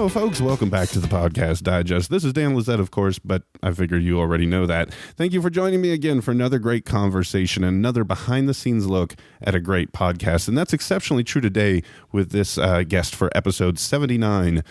Hello, folks. Welcome back to the Podcast Digest. This is Dan Lizette, of course, but I figure you already know that. Thank you for joining me again for another great conversation and another behind-the-scenes look at a great podcast. And that's exceptionally true today with this guest for episode 79.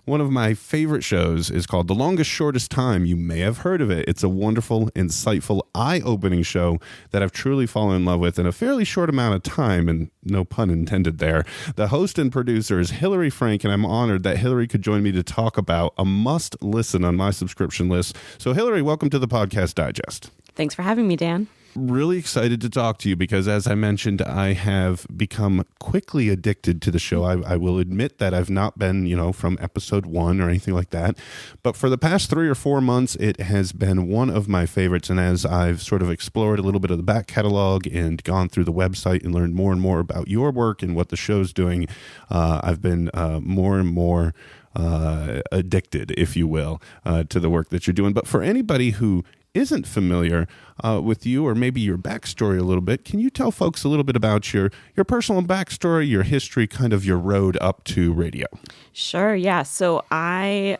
One of my favorite shows is called The Longest Shortest Time. You may have heard of it. It's a wonderful, insightful, eye-opening show that I've truly fallen in love with in a fairly short amount of time, and no pun intended there. The host and producer is Hillary Frank, and I'm honored that Hillary could join me to talk about a must-listen on my subscription list. So, Hillary, welcome to the Podcast Digest. Thanks for having me, Dan. Really excited to talk to you because, as I mentioned, I have become quickly addicted to the show. I will admit that I've not been, from episode 1 or anything like that. But for the past 3 or 4 months, it has been one of my favorites. And as I've sort of explored a little bit of the back catalog and gone through the website and learned more and more about your work and what the show's doing, I've been more and more addicted, if you will, to the work that you're doing. But for anybody who isn't familiar with you or maybe your backstory a little bit, can you tell folks a little bit about your personal backstory, your history, kind of your road up to radio? Sure, yeah. So I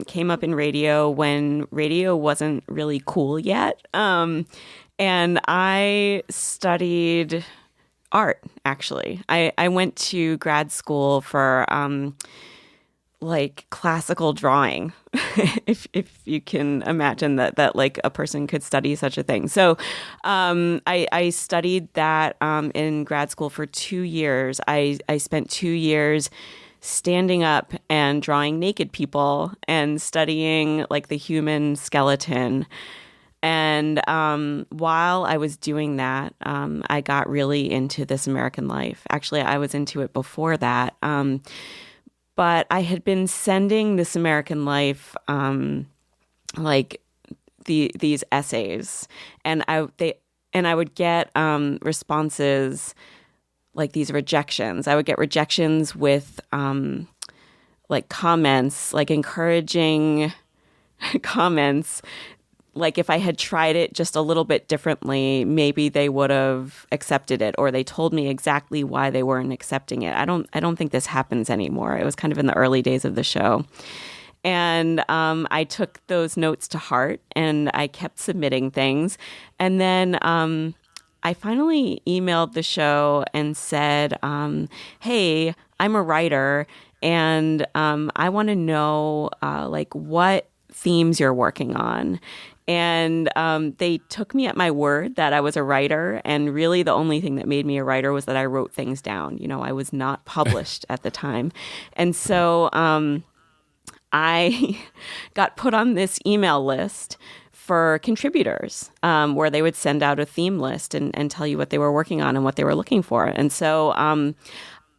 came up in radio when radio wasn't really cool yet. And I studied art, actually. I went to grad school for classical drawing, if you can imagine that like a person could study such a thing. So I studied that in grad school for 2 years. I spent 2 years standing up and drawing naked people and studying like the human skeleton. And while I was doing that, I got really into This American Life. Actually, I was into it before that. But I had been sending This American Life, these essays, and I would get responses like these rejections. I would get rejections with comments, like encouraging comments. Like if I had tried it just a little bit differently, maybe they would have accepted it, or they told me exactly why they weren't accepting it. I don't think this happens anymore. It was kind of in the early days of the show. And I took those notes to heart and I kept submitting things. And then I finally emailed the show and said, hey, I'm a writer and I want to know what themes you're working on. And they took me at my word that I was a writer. And really the only thing that made me a writer was that I wrote things down. I was not published at the time. And so I got put on this email list for contributors where they would send out a theme list and tell you what they were working on and what they were looking for. And so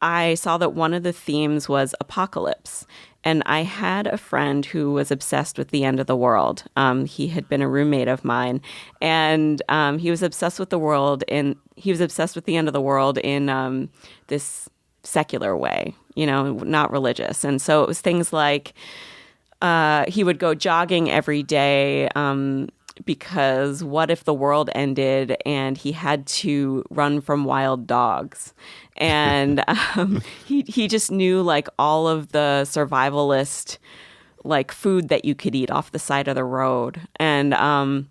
I saw that one of the themes was apocalypse. And I had a friend who was obsessed with the end of the world. He had been a roommate of mine, and he was obsessed with the end of the world in this secular way, not religious. And so it was things like he would go jogging every day because what if the world ended and he had to run from wild dogs? And he just knew like all of the survivalist like food that you could eat off the side of the road. And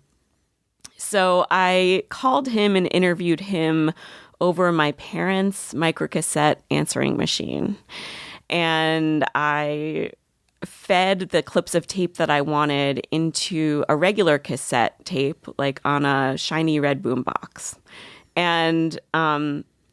so I called him and interviewed him over my parents' microcassette answering machine. And I fed the clips of tape that I wanted into a regular cassette tape, like on a shiny red boombox. And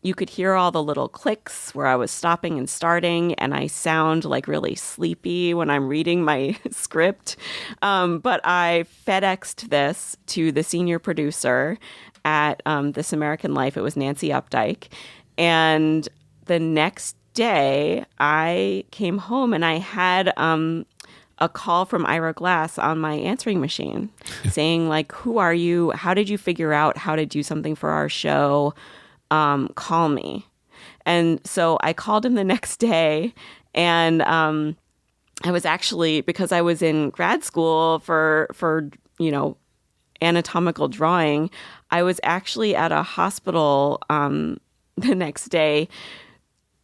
you could hear all the little clicks where I was stopping and starting, and I sound like really sleepy when I'm reading my script. But I FedExed this to the senior producer at This American Life. It was Nancy Updike. And the next day, I came home and I had a call from Ira Glass on my answering machine saying, like, who are you? How did you figure out how to do something for our show? Call me. And so I called him the next day, and I was actually, because I was in grad school for anatomical drawing, I was actually at a hospital the next day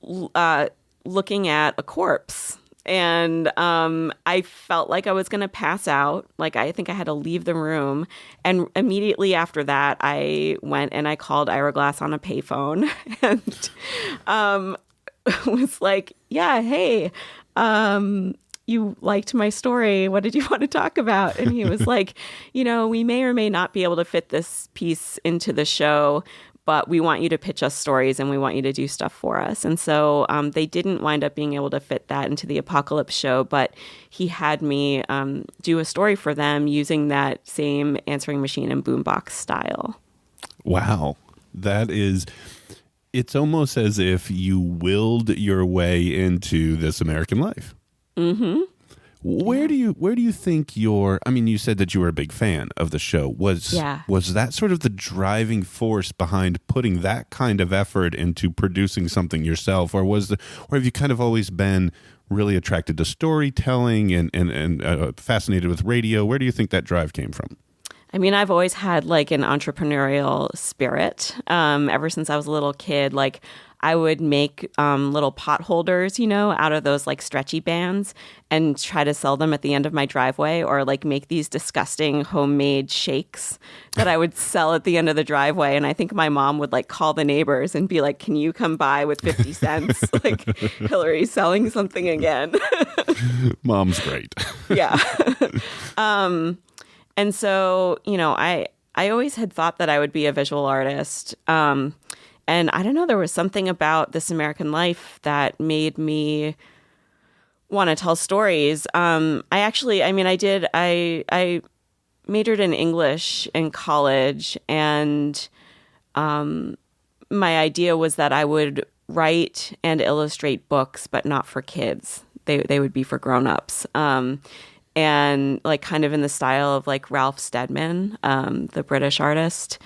looking at a corpse. And I felt like I was going to pass out. Like, I think I had to leave the room. And immediately after that, I went and I called Ira Glass on a payphone and was like, yeah, hey, you liked my story. What did you want to talk about? And he was like, we may or may not be able to fit this piece into the show, but we want you to pitch us stories and we want you to do stuff for us. And so they didn't wind up being able to fit that into the Apocalypse show, but he had me do a story for them using that same answering machine and boombox style. Wow. It's almost as if you willed your way into This American Life. Mm-hmm. Where do you think you said that you were a big fan of the show. Was that sort of the driving force behind putting that kind of effort into producing something yourself? Or have you kind of always been really attracted to storytelling and fascinated with radio? Where do you think that drive came from? I mean, I've always had like an entrepreneurial spirit. Ever since I was a little kid, like I would make little pot holders, out of those like stretchy bands and try to sell them at the end of my driveway, or like make these disgusting homemade shakes that I would sell at the end of the driveway. And I think my mom would like call the neighbors and be like, can you come by with 50 cents? Like, Hillary's selling something again. Mom's great. Yeah. And so, I always had thought that I would be a visual artist. And I don't know, there was something about This American Life that made me want to tell stories. I majored in English in college, and my idea was that I would write and illustrate books, but not for kids. They would be for grown-ups. And like kind of in the style of like Ralph Steadman, the British artist,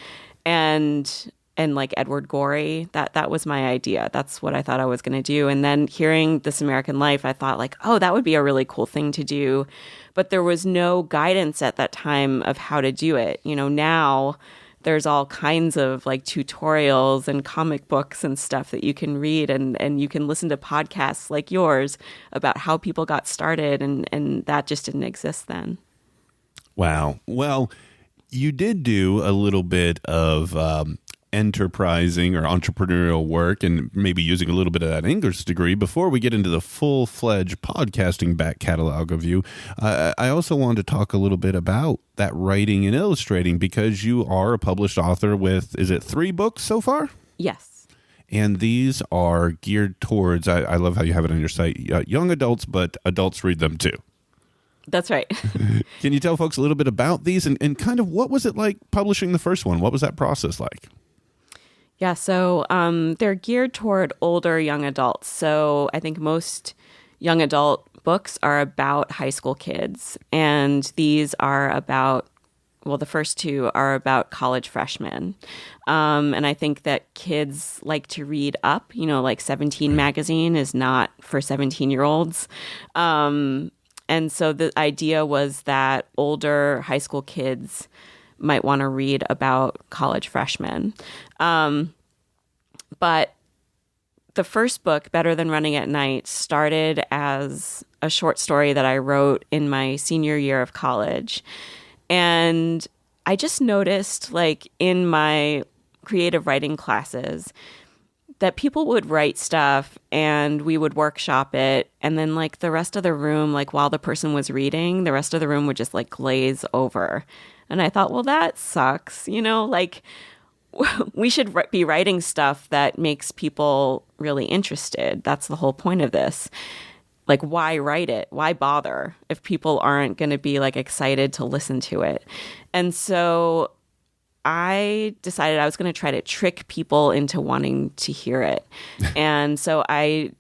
and like Edward Gorey. That was my idea. That's what I thought I was going to do. And then hearing This American Life, I thought like, oh, that would be a really cool thing to do. But there was no guidance at that time of how to do it. Now there's all kinds of like tutorials and comic books and stuff that you can read, and you can listen to podcasts like yours about how people got started, and that just didn't exist then. Wow. Well, you did do a little bit of enterprising or entrepreneurial work, and maybe using a little bit of that English degree before we get into the full-fledged podcasting back catalog of you. I also wanted to talk a little bit about that writing and illustrating, because you are a published author with, is it 3 books so far? Yes. And these are geared towards, I love how you have it on your site, young adults, but adults read them too. That's right. Can you tell folks a little bit about these and kind of what was it like publishing the first one? What was that process like? Yeah, so they're geared toward older young adults. So I think most young adult books are about high school kids. And these are about, well, the first 2 are about college freshmen. And I think that kids like to read up, like 17 magazine is not for 17-year-olds. And so the idea was that older high school kids might want to read about college freshmen. But the first book, Better Than Running at Night, started as a short story that I wrote in my senior year of college. And I just noticed, like, in my creative writing classes, that people would write stuff and we would workshop it. And then, like, the rest of the room, like, while the person was reading, the rest of the room would just, like, glaze over. And I thought, well, that sucks, like, we should be writing stuff that makes people really interested. That's the whole point of this. Like, why write it? Why bother if people aren't going to be like excited to listen to it? And so I decided I was going to try to trick people into wanting to hear it. And so I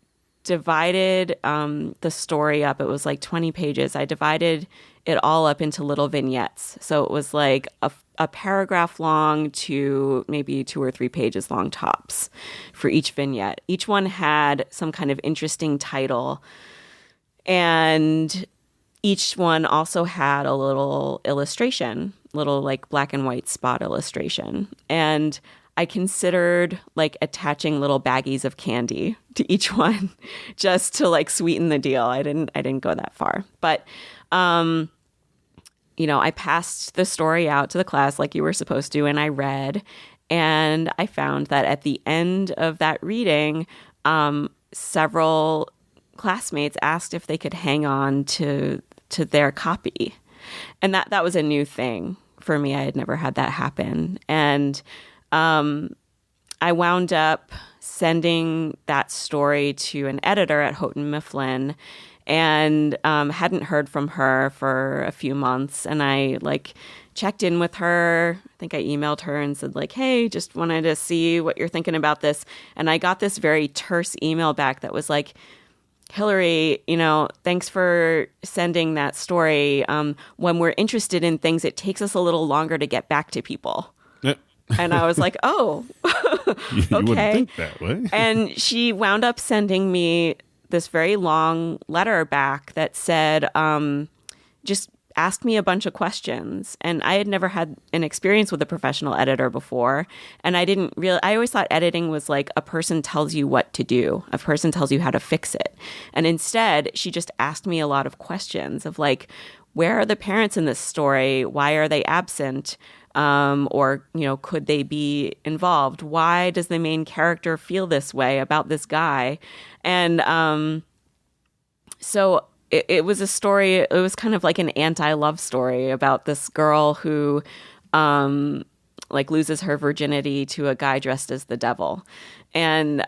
divided the story up. It was like 20 pages. I divided it all up into little vignettes. So it was like a paragraph long to maybe 2 or 3 pages long tops for each vignette. Each one had some kind of interesting title. And each one also had a little illustration, little like black and white spot illustration. And I considered like attaching little baggies of candy to each one just to like sweeten the deal. I didn't go that far. But I passed the story out to the class like you were supposed to, and I read, and I found that at the end of that reading, several classmates asked if they could hang on to their copy. And that was a new thing for me. I had never had that happen. And I wound up sending that story to an editor at Houghton Mifflin, and hadn't heard from her for a few months. And I checked in with her. I think I emailed her and said hey, just wanted to see what you're thinking about this. And I got this very terse email back that was like, Hillary, thanks for sending that story. When we're interested in things, it takes us a little longer to get back to people. And I was like, oh, you okay. wouldn't think that way. And she wound up sending me this very long letter back that said, just ask me a bunch of questions. And I had never had an experience with a professional editor before. And I always thought editing was like a person tells you what to do. A person tells you how to fix it. And instead, she just asked me a lot of questions of where are the parents in this story? Why are they absent? Or could they be involved? Why does the main character feel this way about this guy? And so it was a story. It was kind of like an anti-love story about this girl who loses her virginity to a guy dressed as the devil. And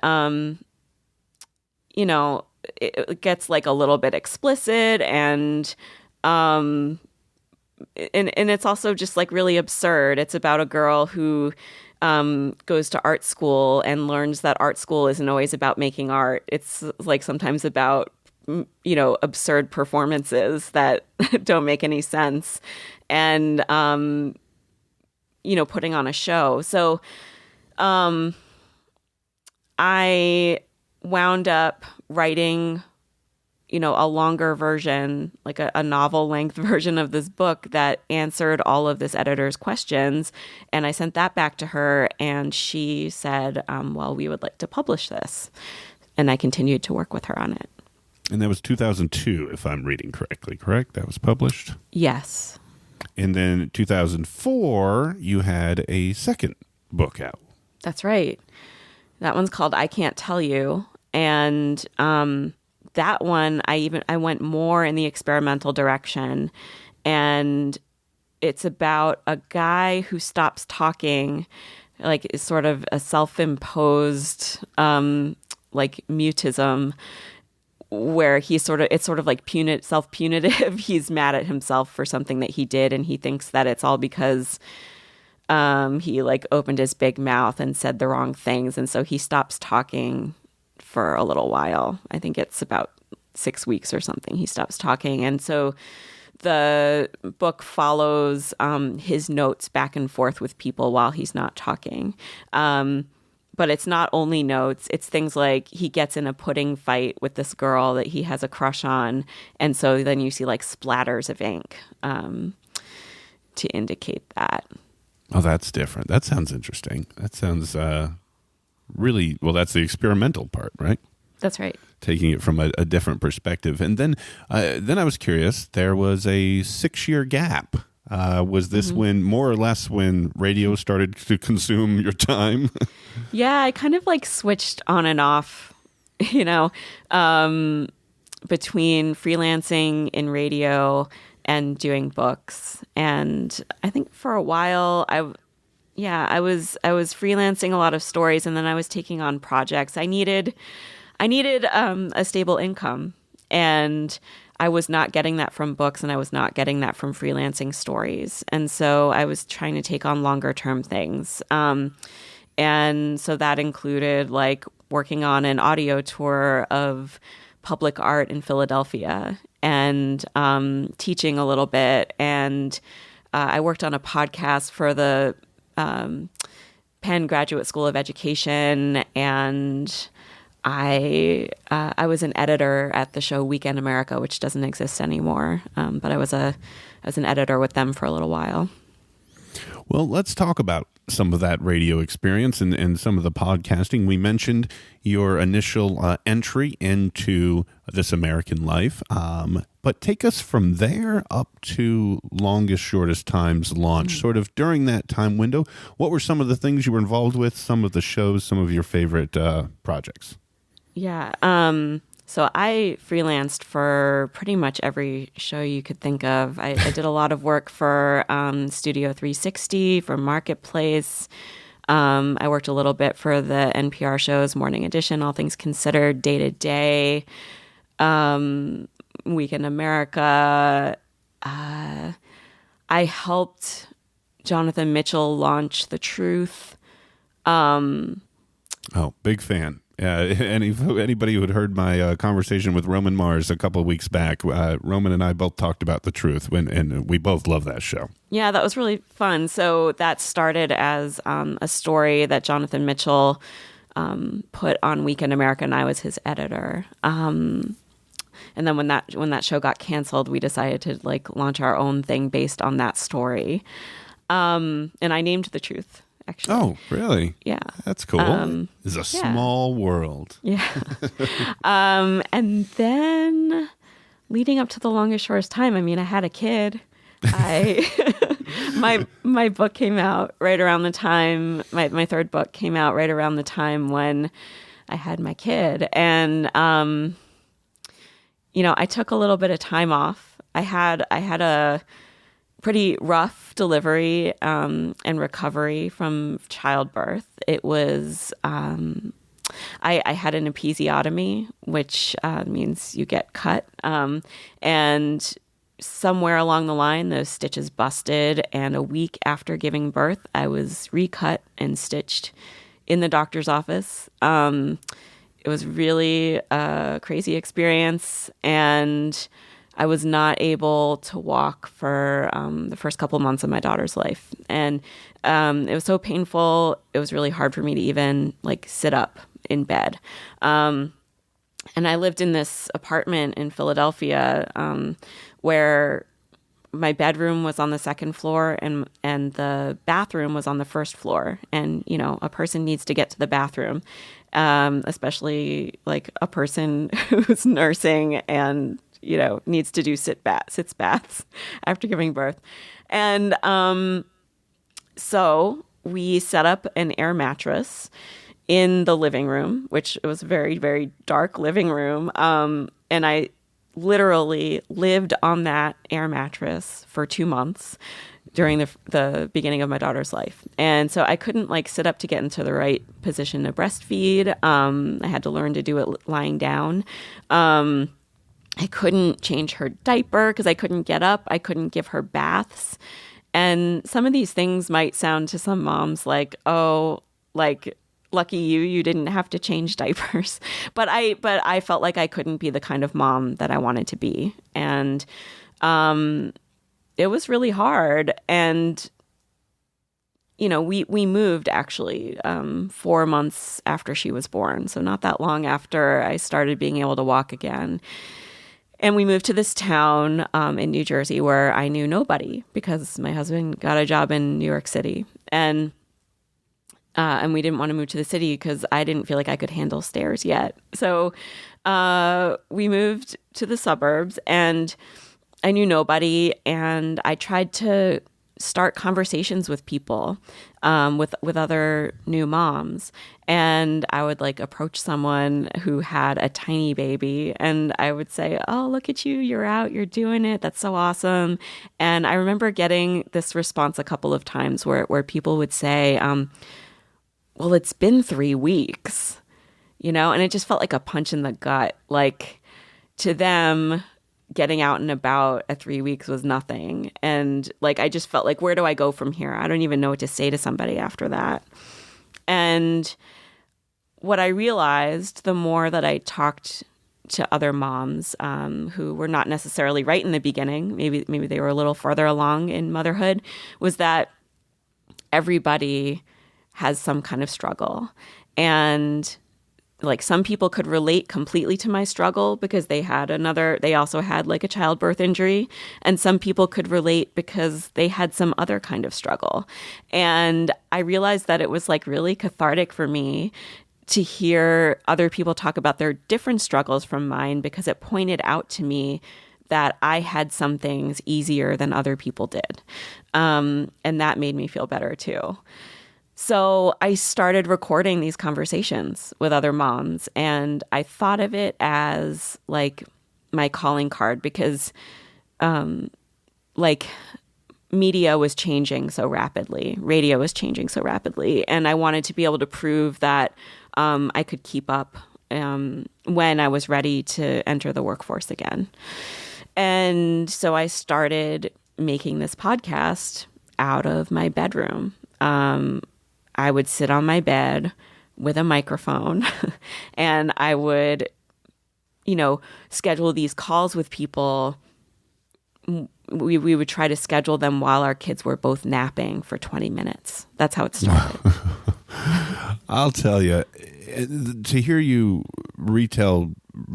it gets a little bit explicit, and it's also just really absurd. It's about a girl who goes to art school and learns that art school isn't always about making art. It's sometimes about absurd performances that don't make any sense, and putting on a show. So I wound up writing a longer version, like a novel length version of this book that answered all of this editor's questions. And I sent that back to her, and she said, well, we would like to publish this. And I continued to work with her on it. And that was 2002, if I'm reading correctly, correct? That was published? Yes. And then 2004, you had a second book out. That's right. That one's called I Can't Tell You. And that one, I went more in the experimental direction, and it's about a guy who stops talking, is sort of a self-imposed mutism, where it's sort of self-punitive. He's mad at himself for something that he did, and he thinks that it's all because he opened his big mouth and said the wrong things, and so he stops talking for a little while. I think it's about 6 weeks or something. He stops talking. And so the book follows his notes back and forth with people while he's not talking. But it's not only notes. It's things like he gets in a pudding fight with this girl that he has a crush on. And so then you see splatters of ink to indicate that. Oh, that's different. That sounds interesting. That sounds really, well, that's the experimental part, right? That's right. Taking it from a different perspective. And then I was curious, there was a 6-year gap. Was this more or less when radio started to consume your time? Yeah, I kind of switched on and off, between freelancing in radio and doing books. And I think for a while I was freelancing a lot of stories, and then I was taking on projects. I needed a stable income, and I was not getting that from books, and I was not getting that from freelancing stories. And so I was trying to take on longer term things. And so that included working on an audio tour of public art in Philadelphia, and teaching a little bit. And I worked on a podcast for the Penn Graduate School of Education, and I was an editor at the show Weekend America, which doesn't exist anymore. But I was an editor with them for a little while. Well, let's talk about some of that radio experience and some of the podcasting. We mentioned your initial entry into This American Life, but take us from there up to Longest Shortest Time's launch. Sort of during that time window, what were some of the things you were involved with, some of the shows, some of your favorite projects? Yeah. So I freelanced for pretty much every show you could think of. I did a lot of work for Studio 360, for Marketplace. I worked a little bit for the NPR shows, Morning Edition, All Things Considered, Day to Day, Week in America. I helped Jonathan Mitchell launch The Truth. Oh, big fan. Anybody who had heard my conversation with Roman Mars a couple of weeks back, Roman and I both talked about The Truth, and we both love that show. Yeah, that was really fun. So that started as a story that Jonathan Mitchell put on Week in America, and I was his editor. And then when that show got canceled, we decided to launch our own thing based on that story. And I named The Truth. Actually. Oh, really? Yeah. That's cool. It's a small world. Yeah. And then leading up to The Longest Shortest Time, I mean, I had a kid. My book came out right around the time, my third book came out right around the time when I had my kid. And, I took a little bit of time off. I had a pretty rough delivery and recovery from childbirth. It was, I had an episiotomy, which means you get cut. And somewhere along the line, those stitches busted. And a week after giving birth, I was recut and stitched in the doctor's office. It was really a crazy experience. And I was not able to walk for the first couple months of my daughter's life. And it was so painful. It was really hard for me to even sit up in bed. And I lived in this apartment in Philadelphia where my bedroom was on the second floor and the bathroom was on the first floor. And, a person needs to get to the bathroom, especially a person who's nursing and needs to do sits baths after giving birth. And so we set up an air mattress in the living room, which was a very, very dark living room. And I literally lived on that air mattress for 2 months during the beginning of my daughter's life. And so I couldn't sit up to get into the right position to breastfeed. I had to learn to do it lying down. I couldn't change her diaper because I couldn't get up. I couldn't give her baths. And some of these things might sound to some moms lucky you didn't have to change diapers. But I felt like I couldn't be the kind of mom that I wanted to be. And it was really hard. And we moved actually 4 months after she was born. So not that long after I started being able to walk again. And we moved to this town in New Jersey where I knew nobody because my husband got a job in New York City. And we didn't want to move to the city because I didn't feel like I could handle stairs yet. So we moved to the suburbs and I knew nobody. And I tried to start conversations with people, with other new moms. And I would approach someone who had a tiny baby and I would say, "Oh, look at you. You're out. You're doing it. That's so awesome." And I remember getting this response a couple of times where people would say, "Well, it's been 3 weeks," and it just felt like a punch in the gut. To them, getting out and about at 3 weeks was nothing. And I just felt where do I go from here? I don't even know what to say to somebody after that. And what I realized the more that I talked to other moms who were not necessarily right in the beginning, maybe they were a little further along in motherhood, was that everybody has some kind of struggle. And like some people could relate completely to my struggle because they also had like a childbirth injury, and some people could relate because they had some other kind of struggle. And I realized that it was like really cathartic for me to hear other people talk about their different struggles from mine, because it pointed out to me that I had some things easier than other people did. And that made me feel better too. So I started recording these conversations with other moms, and I thought of it as like my calling card, because like media was changing so rapidly, radio was changing so rapidly, and I wanted to be able to prove that I could keep up when I was ready to enter the workforce again. And so I started making this podcast out of my bedroom. I would sit on my bed with a microphone and I would, schedule these calls with people. We would try to schedule them while our kids were both napping for 20 minutes. That's how it started. I'll tell you, to hear you retell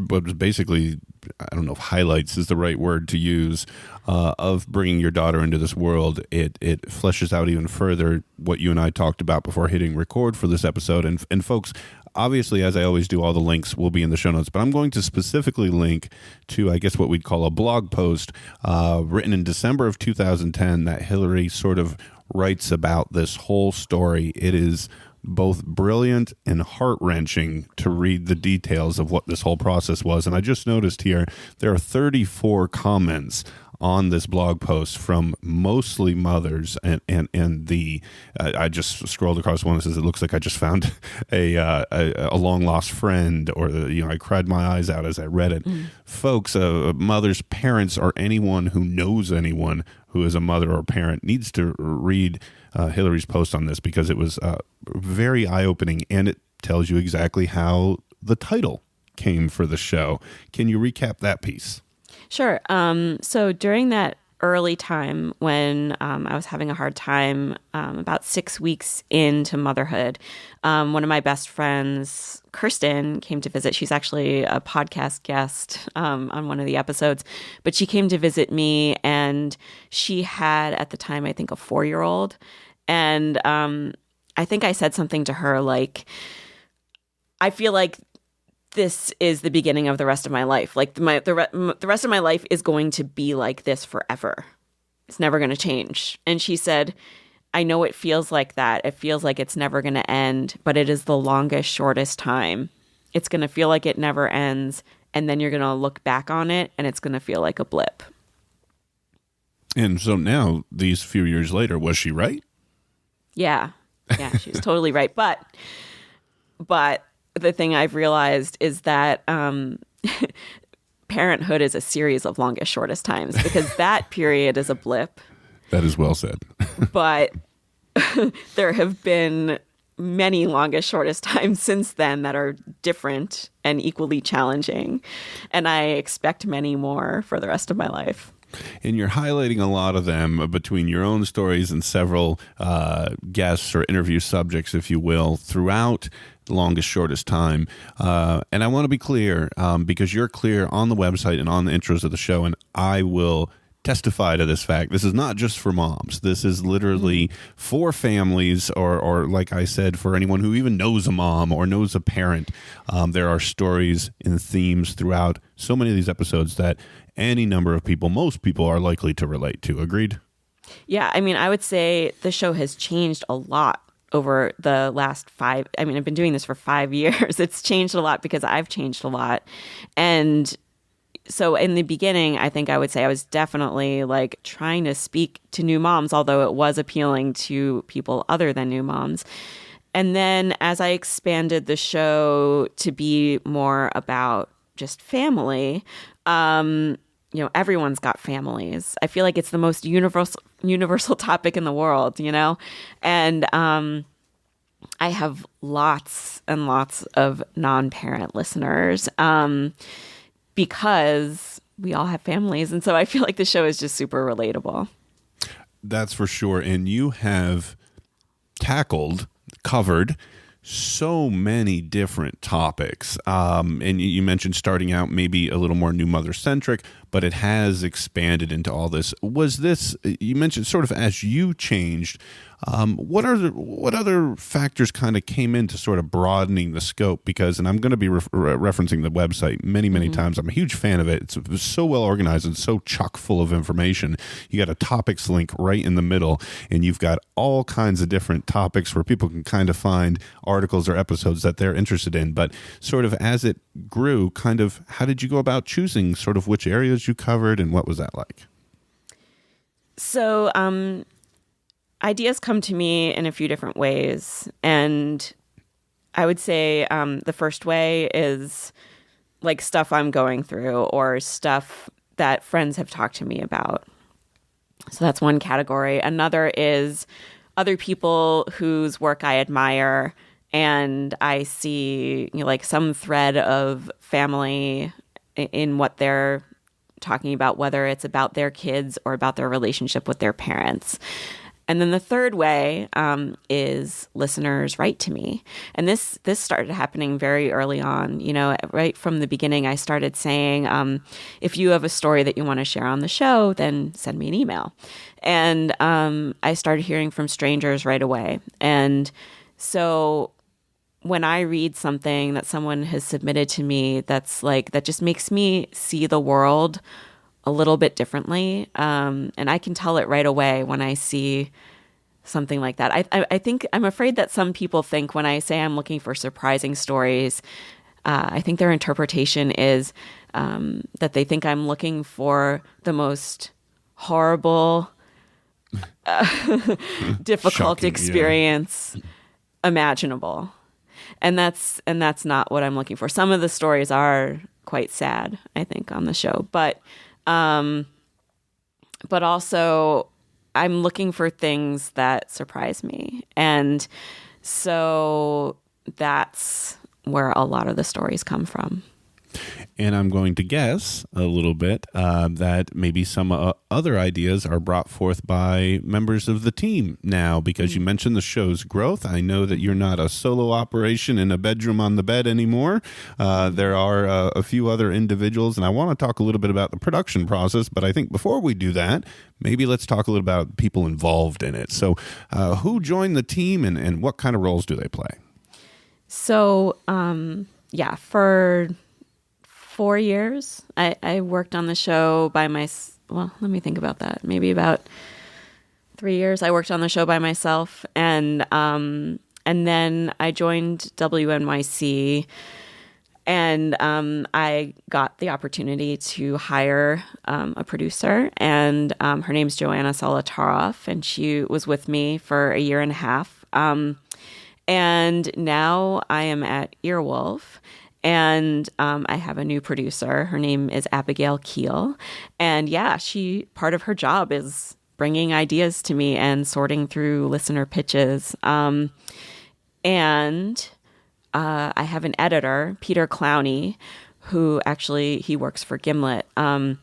what was basically, I don't know if highlights is the right word to use, of bringing your daughter into this world, it fleshes out even further what you and I talked about before hitting record for this episode. And folks, obviously, as I always do, all the links will be in the show notes, but I'm going to specifically link to, I guess, what we'd call a blog post written in December of 2010 that Hillary sort of writes about this whole story. It is both brilliant and heart-wrenching to read the details of what this whole process was. And I just noticed here, there are 34 comments on this blog post from mostly mothers, and the I just scrolled across one that says, it looks like I just found a long lost friend, or I cried my eyes out as I read it. Folks, mothers, parents, or anyone who knows anyone who is a mother or parent needs to read Hillary's post on this, because it was very eye-opening, and it tells you exactly how the title came for the show. Can you recap that piece? Sure. So during that early time when I was having a hard time, about 6 weeks into motherhood, one of my best friends, Kirsten, came to visit. She's actually a podcast guest on one of the episodes, but she came to visit me, and she had at the time, I think, a 4-year-old. And I think I said something to her like, I feel like this is the beginning of the rest of my life. Like the rest of my life is going to be like this forever. It's never going to change. And she said, I know it feels like that. It feels like it's never going to end, but it is the longest, shortest time. It's going to feel like it never ends. And then you're going to look back on it and it's going to feel like a blip. And so now, these few years later, was she right? Yeah. Yeah, she was totally right. But the thing I've realized is that parenthood is a series of longest, shortest times, because that period is a blip. That is well said. But there have been many longest, shortest times since then that are different and equally challenging. And I expect many more for the rest of my life. And you're highlighting a lot of them between your own stories and several guests or interview subjects, if you will, throughout the longest, shortest time. And I want to be clear, because you're clear on the website and on the intros of the show, and I will testify to this fact. This is not just for moms. This is literally for families, or like I said, for anyone who even knows a mom or knows a parent. There are stories and themes throughout so many of these episodes that any number of people, most people, are likely to relate to. Agreed? Yeah, I mean, I would say the show has changed a lot over the last 5. I mean, I've been doing this for 5 years. It's changed a lot because I've changed a lot. And so in the beginning, I think I would say I was definitely like trying to speak to new moms, although it was appealing to people other than new moms. And then as I expanded the show to be more about just family, everyone's got families. I feel like it's the most universal topic in the world, and I have lots and lots of non-parent listeners because we all have families. And so I feel like the show is just super relatable. That's for sure. And you have covered so many different topics. And you mentioned starting out maybe a little more new mother centric, but it has expanded into all this. Was this, you mentioned sort of as you changed, what other factors kind of came into sort of broadening the scope? Because, and I'm going to be referencing the website many times. I'm a huge fan of it. It's so well organized and so chock full of information. You got a topics link right in the middle, and you've got all kinds of different topics where people can kind of find articles or episodes that they're interested in. But sort of as it grew, kind of how did you go about choosing sort of which areas you covered, and what was that like? So, ideas come to me in a few different ways. And I would say the first way is like stuff I'm going through or stuff that friends have talked to me about. So that's one category. Another is other people whose work I admire, and I see, you know, like some thread of family in what they're talking about, whether it's about their kids or about their relationship with their parents. And then the third way is listeners write to me. And this started happening very early on. You know, right from the beginning, I started saying, if you have a story that you want to share on the show, then send me an email. And I started hearing from strangers right away. And so when I read something that someone has submitted to me that's like, that just makes me see the world a little bit differently. And I can tell it right away when I see something like that. I think I'm afraid that some people think when I say I'm looking for surprising stories, I think their interpretation is that they think I'm looking for the most horrible, difficult Shocking, experience imaginable. And that's not what I'm looking for. Some of the stories are quite sad, I think, on the show, but also I'm looking for things that surprise me. And so that's where a lot of the stories come from. And I'm going to guess a little bit that maybe some other ideas are brought forth by members of the team now, because you mentioned the show's growth. I know that you're not a solo operation in a bedroom on the bed anymore. There are a few other individuals, and I want to talk a little bit about the production process. But I think before we do that, maybe let's talk a little about people involved in it. So who joined the team, and what kind of roles do they play? So, for 4 years, I worked on the show by well, let me think about that. Maybe about 3 years I worked on the show by myself. And then I joined WNYC, and I got the opportunity to hire a producer, and her name's Joanna Solitaroff, and she was with me for a year and a half. And now I am at Earwolf. And I have a new producer. Her name is Abigail Keel. And part of her job is bringing ideas to me and sorting through listener pitches. And I have an editor, Peter Clowney, who actually, he works for Gimlet. But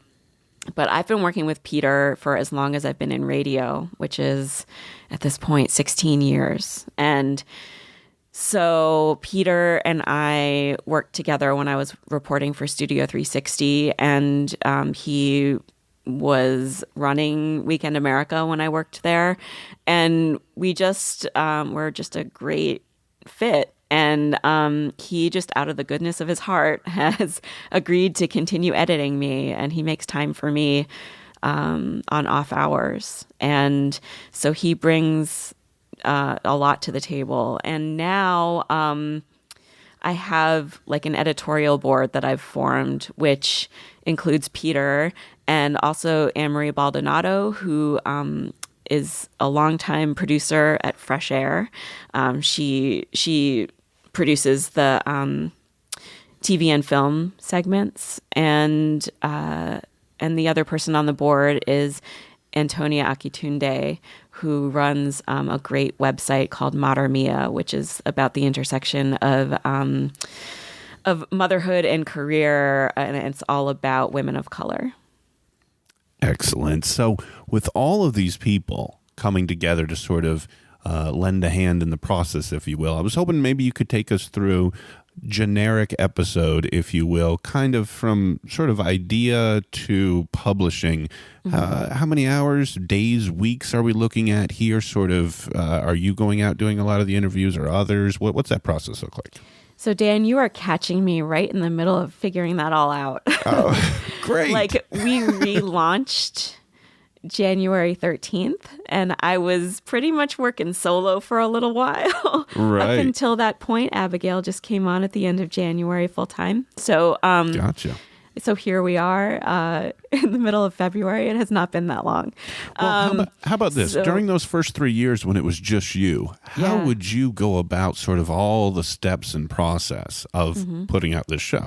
I've been working with Peter for as long as I've been in radio, which is at this point 16 years. And so Peter and I worked together when I was reporting for Studio 360, and he was running Weekend America when I worked there. And we just were just a great fit. And he just, out of the goodness of his heart, has agreed to continue editing me, and he makes time for me on off hours. And so he brings a lot to the table. And now I have like an editorial board that I've formed, which includes Peter and also Anne-Marie Baldonado, who is a longtime producer at Fresh Air. She produces the TV and film segments, and the other person on the board is Antonia Akitunde, who runs a great website called Mater Mia, which is about the intersection of motherhood and career, and it's all about women of color. Excellent. So with all of these people coming together to sort of lend a hand in the process, if you will. I was hoping maybe you could take us through generic episode, if you will, kind of from sort of idea to publishing. How many hours, days, weeks are we looking at here? Sort of, are you going out doing a lot of the interviews or others? What's that process look like? So, Dan, you are catching me right in the middle of figuring that all out. Oh, great. Like, we relaunched January 13th, and I was pretty much working solo for a little while. Right. Up until that point, Abigail just came on at the end of January full time. So, Gotcha. So here we are in the middle of February. It has not been that long. Well, how about this? During those first 3 years when it was just you, how would you go about sort of all the steps and process of putting out this show?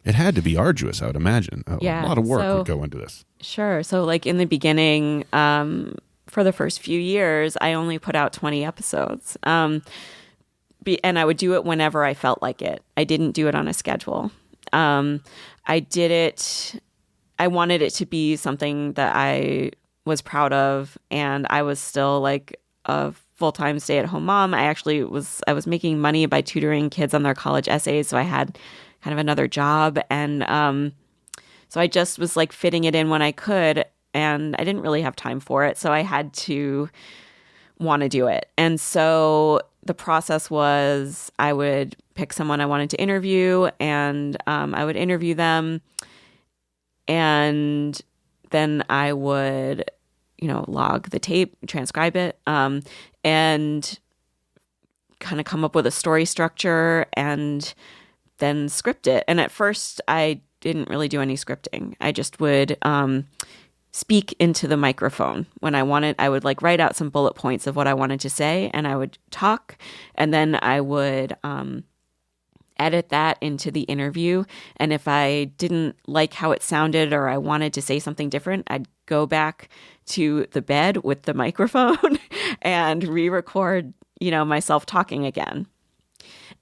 It had to be arduous, I would imagine. A lot of work would go into this. Sure. So like in the beginning, for the first few years, I only put out 20 episodes. And I would do it whenever I felt like it. I didn't do it on a schedule. I did it, I wanted it to be something that I was proud of, and I was still like a full-time stay-at-home mom. I was making money by tutoring kids on their college essays, so I had kind of another job, and so I just was like fitting it in when I could, and I didn't really have time for it, so I had to want to do it. And so the process was I would pick someone I wanted to interview, and I would interview them, and then I would, log the tape, transcribe it, and kind of come up with a story structure and then script it. And at first, I didn't really do any scripting. I just would speak into the microphone when I wanted. I would like write out some bullet points of what I wanted to say, and I would talk, and then I would edit that into the interview. And if I didn't like how it sounded or I wanted to say something different, I'd go back to the bed with the microphone and re-record, myself talking again.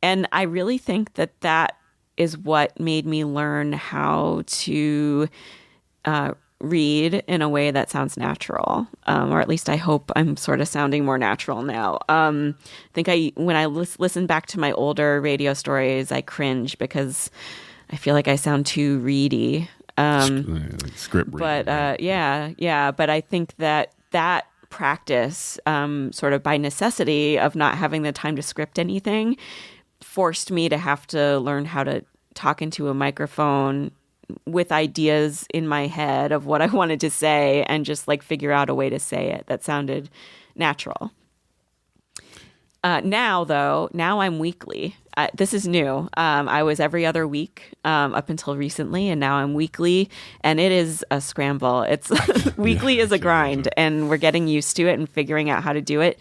And I really think that is what made me learn how to read in a way that sounds natural, or at least I hope I'm sort of sounding more natural now. I think when I listen back to my older radio stories, I cringe because I feel like I sound too reedy. Script reading. But but I think that practice, sort of by necessity of not having the time to script anything, forced me to have to learn how to talk into a microphone with ideas in my head of what I wanted to say and just like figure out a way to say it that sounded natural. Now I'm weekly. This is new. I was every other week up until recently, and now I'm weekly, and it is a scramble. It's weekly is a grind, and we're getting used to it and figuring out how to do it.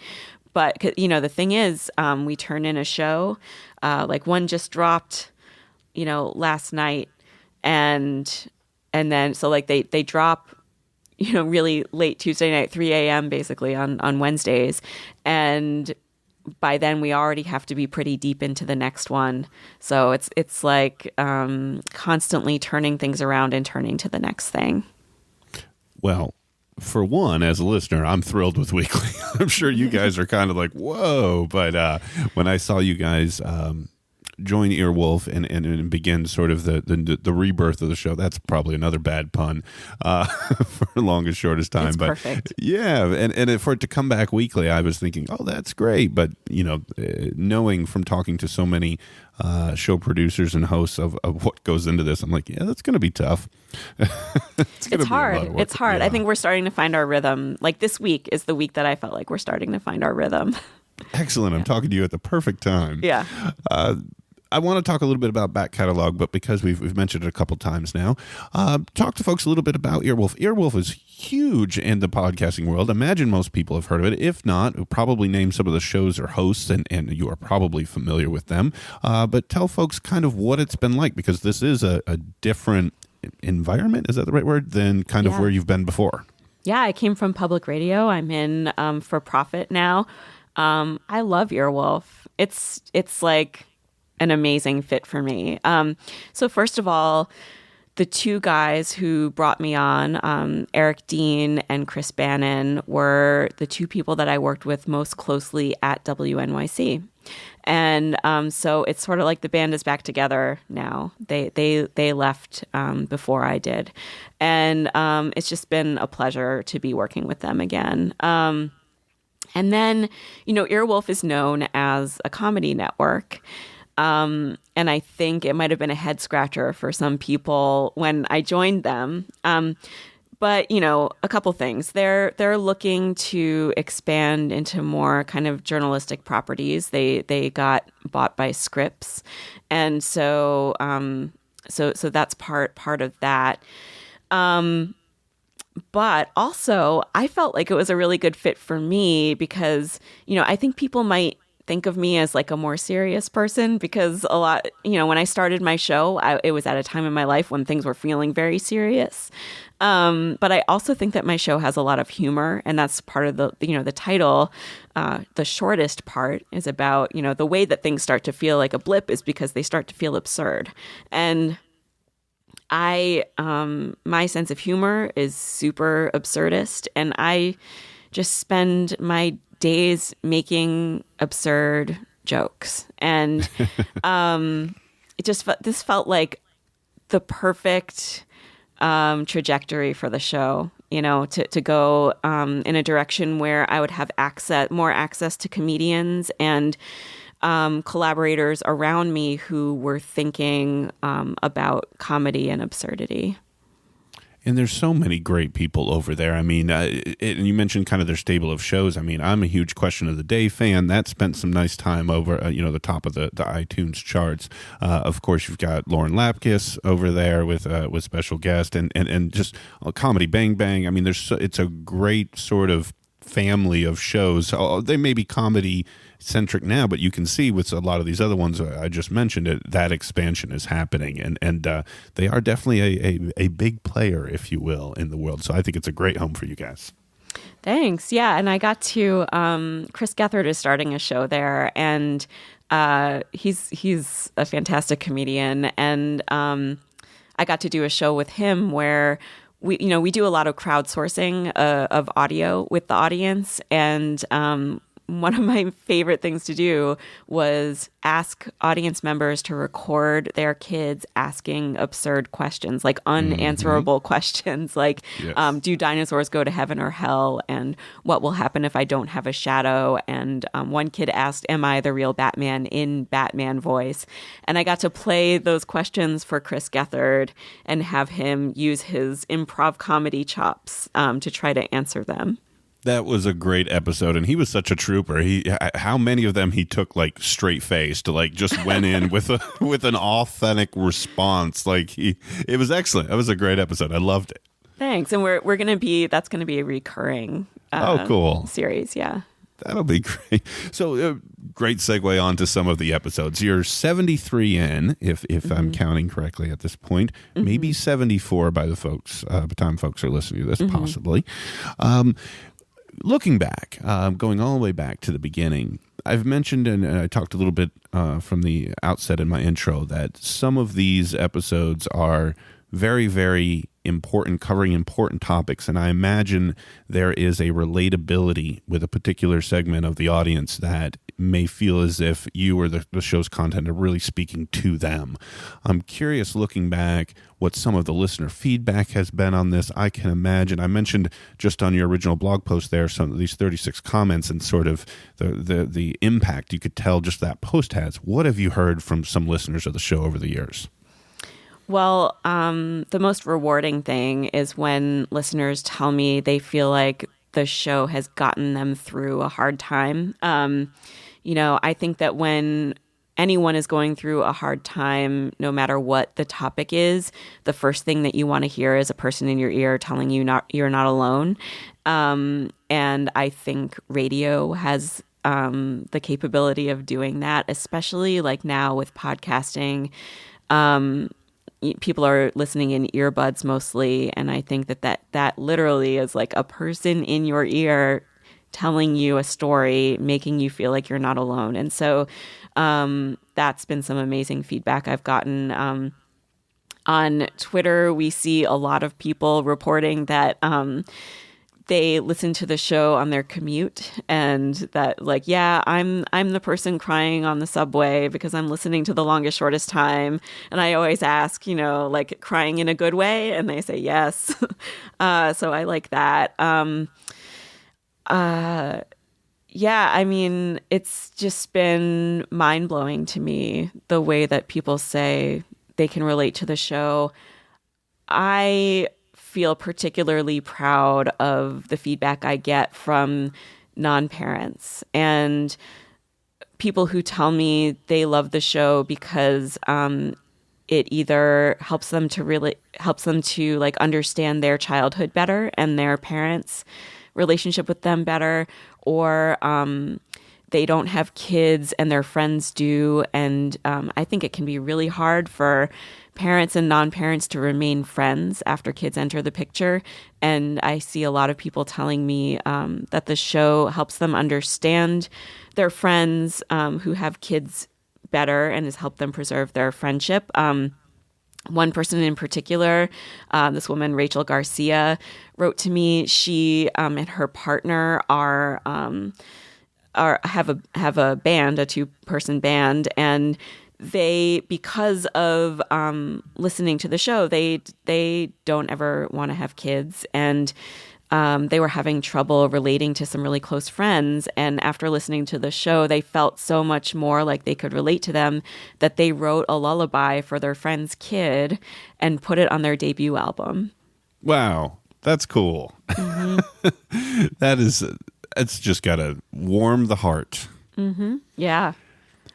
But the thing is, we turn in a show, like one just dropped, last night. And then, so like they drop, really late Tuesday night, 3 a.m. basically on Wednesdays. And by then we already have to be pretty deep into the next one. So it's like constantly turning things around and turning to the next thing. Well, for one, as a listener, I'm thrilled with weekly. I'm sure you guys are kind of like, whoa. But when I saw you guys join Earwolf and begin sort of the rebirth of the show. That's probably another bad pun for longest, shortest time. It's but perfect. Yeah, and for it to come back weekly, I was thinking, oh, that's great. But, knowing from talking to so many show producers and hosts of what goes into this, I'm like, yeah, that's going to be tough. It's hard. It's hard. Yeah. I think we're starting to find our rhythm. Like this week is the week that I felt like we're starting to find our rhythm. Excellent. I'm talking to you at the perfect time. Yeah. I want to talk a little bit about back catalog, but because we've mentioned it a couple times now, talk to folks a little bit about Earwolf. Earwolf is huge in the podcasting world. Imagine most people have heard of it. If not, probably name some of the shows or hosts, and you are probably familiar with them. But tell folks kind of what it's been like, because this is a different environment, is that the right word, than kind of where you've been before. Yeah, I came from public radio. I'm in for profit now. I love Earwolf. It's like an amazing fit for me. So first of all, the two guys who brought me on, Eric Dean and Chris Bannon, were the two people that I worked with most closely at WNYC. And so it's sort of like the band is back together now. They left before I did. And it's just been a pleasure to be working with them again. And then, Earwolf is known as a comedy network. And I think it might have been a head scratcher for some people when I joined them. But, a couple things. They're looking to expand into more kind of journalistic properties. They got bought by Scripps. And so so that's part of that. But also, I felt like it was a really good fit for me because, I think people might think of me as like a more serious person because a lot, when I started my show, it was at a time in my life when things were feeling very serious. But I also think that my show has a lot of humor, and that's part of the title. The shortest part is about, the way that things start to feel like a blip is because they start to feel absurd. And my sense of humor is super absurdist, and I just spend my days making absurd jokes. And this felt like the perfect trajectory for the show, to go in a direction where I would have more access to comedians and collaborators around me who were thinking about comedy and absurdity. And there's so many great people over there. I mean, and you mentioned kind of their stable of shows. I mean, I'm a huge Question of the Day fan. That spent some nice time over, the top of the iTunes charts. Of course, you've got Lauren Lapkus over there with special guest and just Comedy Bang Bang. I mean, it's a great sort of family of shows. They may be comedy centric now, but you can see with a lot of these other ones I just mentioned, that expansion is happening, and they are definitely a big player, if you will, in the world. So I think it's a great home for you guys. Thanks. Yeah, and I got to Chris Gethard is starting a show there, and he's a fantastic comedian, and I got to do a show with him where we do a lot of crowdsourcing of audio with the audience, and one of my favorite things to do was ask audience members to record their kids asking absurd questions, like unanswerable questions, like, yes. Do dinosaurs go to heaven or hell? And what will happen if I don't have a shadow? And one kid asked, am I the real Batman, in Batman voice? And I got to play those questions for Chris Gethard and have him use his improv comedy chops to try to answer them. That was a great episode, and he was such a trooper. How many of them he took like straight faced, like just went in with an authentic response. Like it was excellent. That was a great episode. I loved it. Thanks, and that's gonna be a recurring cool series. Yeah, that'll be great. So great segue on to some of the episodes. You're 73 in, if I'm counting correctly at this point, maybe 74 by the time folks are listening to this, possibly. Looking back, going all the way back to the beginning, I've mentioned, and I talked a little bit from the outset in my intro, that some of these episodes are very, very important, covering important topics, and I imagine there is a relatability with a particular segment of the audience that may feel as if you or the show's content are really speaking to them. I'm curious, looking back, what some of the listener feedback has been on this. I can imagine, I mentioned just on your original blog post there, some of these 36 comments and sort of the impact you could tell just that post has. What have you heard from some listeners of the show over the years? Well, the most rewarding thing is when listeners tell me they feel like the show has gotten them through a hard time. I think that when anyone is going through a hard time, no matter what the topic is, the first thing that you want to hear is a person in your ear telling you you're not alone. And I think radio has the capability of doing that, especially like now with podcasting. People are listening in earbuds mostly, and I think that literally is like a person in your ear telling you a story, making you feel like you're not alone. And so that's been some amazing feedback I've gotten. On Twitter, we see a lot of people reporting that they listen to the show on their commute, and that like, yeah, I'm the person crying on the subway because I'm listening to The Longest Shortest Time. And I always ask, like, crying in a good way, and they say yes. So I like that. Yeah, I mean, it's just been mind-blowing to me the way that people say they can relate to the show. I feel particularly proud of the feedback I get from non-parents and people who tell me they love the show because it either helps them to like understand their childhood better and their parents' relationship with them better, or they don't have kids and their friends do. And I think it can be really hard for parents and non-parents to remain friends after kids enter the picture. And I see a lot of people telling me that the show helps them understand their friends who have kids better and has helped them preserve their friendship. One person in particular, this woman, Rachel Garcia, wrote to me. She and her partner have a band, a 2-person band, and they, because of listening to the show, they don't ever want to have kids, and they were having trouble relating to some really close friends. And after listening to the show, they felt so much more like they could relate to them that they wrote a lullaby for their friend's kid and put it on their debut album. Wow, that's cool. Mm-hmm. It's just got to warm the heart. Mm-hmm. Yeah.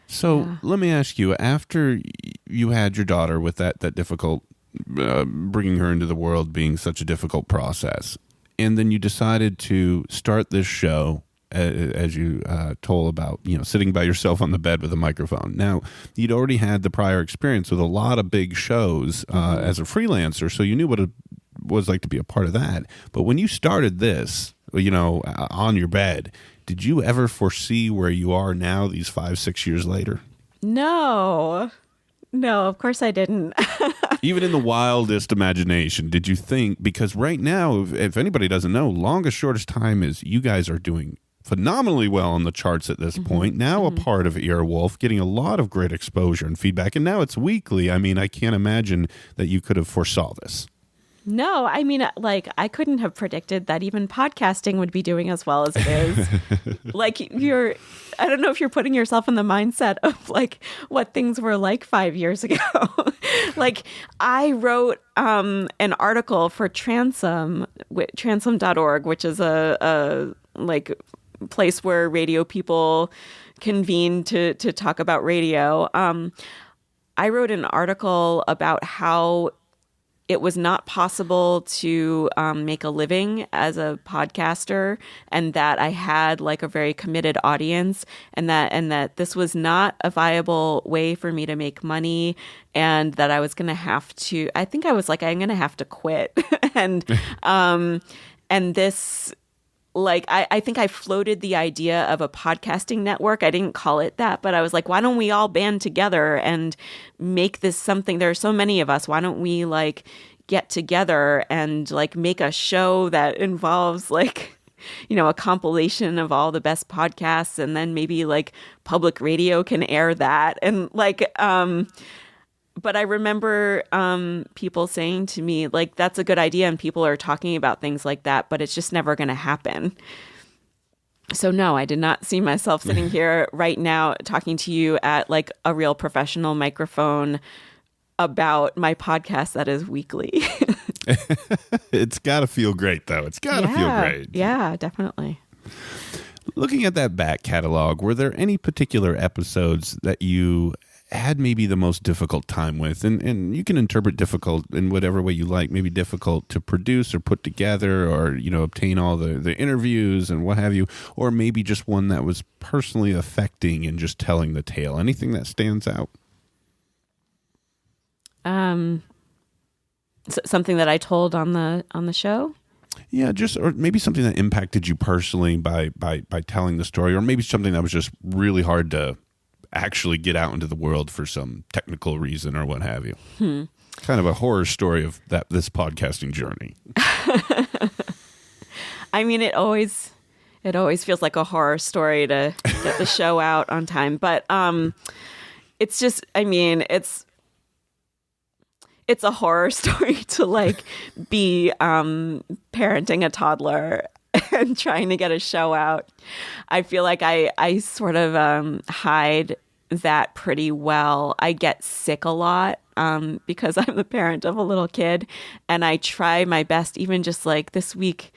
So let me ask you, after you had your daughter with that difficult, bringing her into the world being such a difficult process, and then you decided to start this show, as you told about, sitting by yourself on the bed with a microphone. Now, you'd already had the prior experience with a lot of big shows as a freelancer, so you knew what it was like to be a part of that. But when you started this, on your bed, did you ever foresee where you are now, these 5-6 years later? No, of course I didn't. Even in the wildest imagination, did you think, because right now, if anybody doesn't know, Longest Shortest Time is, you guys are doing phenomenally well on the charts at this point. Now a part of Earwolf, getting a lot of great exposure and feedback, and now it's weekly. I mean, I can't imagine that you could have foresaw this. No, I mean, like, I couldn't have predicted that even podcasting would be doing as well as it is. Like, I don't know if you're putting yourself in the mindset of, like, what things were like 5 years ago. Like, I wrote an article for Transom, transom.org, which is a place where radio people convene to talk about radio. I wrote an article about how it was not possible to make a living as a podcaster, and that I had like a very committed audience, and that this was not a viable way for me to make money, and that I was going to have to, I think I was like, I'm going to have to quit. and this, like, I think I floated the idea of a podcasting network. I didn't call it that, but I was like, why don't we all band together and make this something? There are so many of us. Why don't we like get together and like make a show that involves like, a compilation of all the best podcasts, and then maybe like public radio can air that. And like, but I remember people saying to me, like, that's a good idea, and people are talking about things like that, but it's just never going to happen. So no, I did not see myself sitting here right now talking to you at like a real professional microphone about my podcast that is weekly. It's got to feel great, though. It's got to feel great. Yeah, definitely. Looking at that back catalog, were there any particular episodes that you had maybe the most difficult time with? And you can interpret difficult in whatever way you like, maybe difficult to produce or put together, or, obtain all the interviews and what have you, or maybe just one that was personally affecting in just telling the tale. Anything that stands out? Something that I told on the show? Yeah, or maybe something that impacted you personally by telling the story, or maybe something that was just really hard to actually get out into the world for some technical reason or what have you. Kind of a horror story of this podcasting journey. I mean, it always feels like a horror story to get the show out on time, but it's just, I mean, it's a horror story to like be parenting a toddler and trying to get a show out. I feel like I sort of hide that pretty well. I get sick a lot because I'm the parent of a little kid, and I try my best. Even just like this week,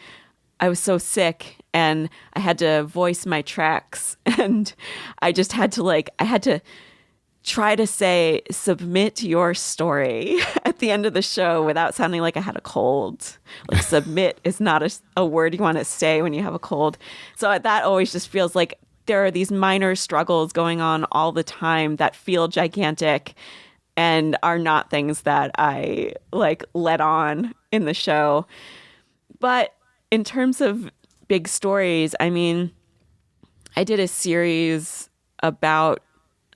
I was so sick and I had to voice my tracks, and I just had to try to say, submit your story at the end of the show without sounding like I had a cold. Like, submit is not a word you want to say when you have a cold. So that always just feels like there are these minor struggles going on all the time that feel gigantic and are not things that I like let on in the show. But in terms of big stories, I mean, I did a series about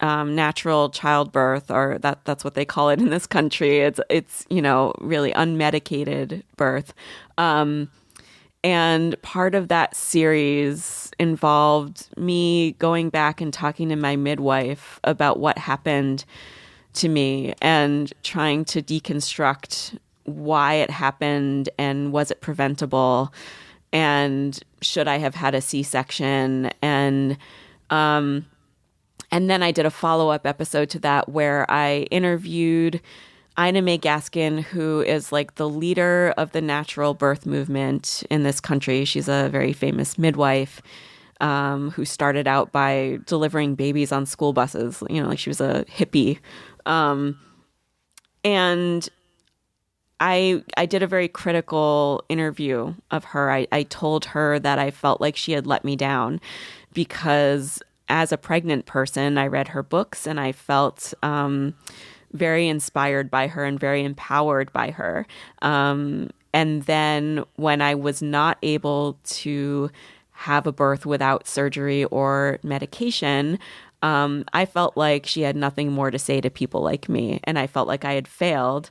natural childbirth, or that's what they call it in this country. It's really unmedicated birth. And part of that series involved me going back and talking to my midwife about what happened to me and trying to deconstruct why it happened and was it preventable and should I have had a C-section, and then I did a follow-up episode to that where I interviewed Ina May Gaskin, who is like the leader of the natural birth movement in this country. She's a very famous midwife who started out by delivering babies on school buses. Like she was a hippie. And I did a very critical interview of her. I told her that I felt like she had let me down because as a pregnant person, I read her books and I felt very inspired by her and very empowered by her. And then when I was not able to have a birth without surgery or medication, I felt like she had nothing more to say to people like me. And I felt like I had failed.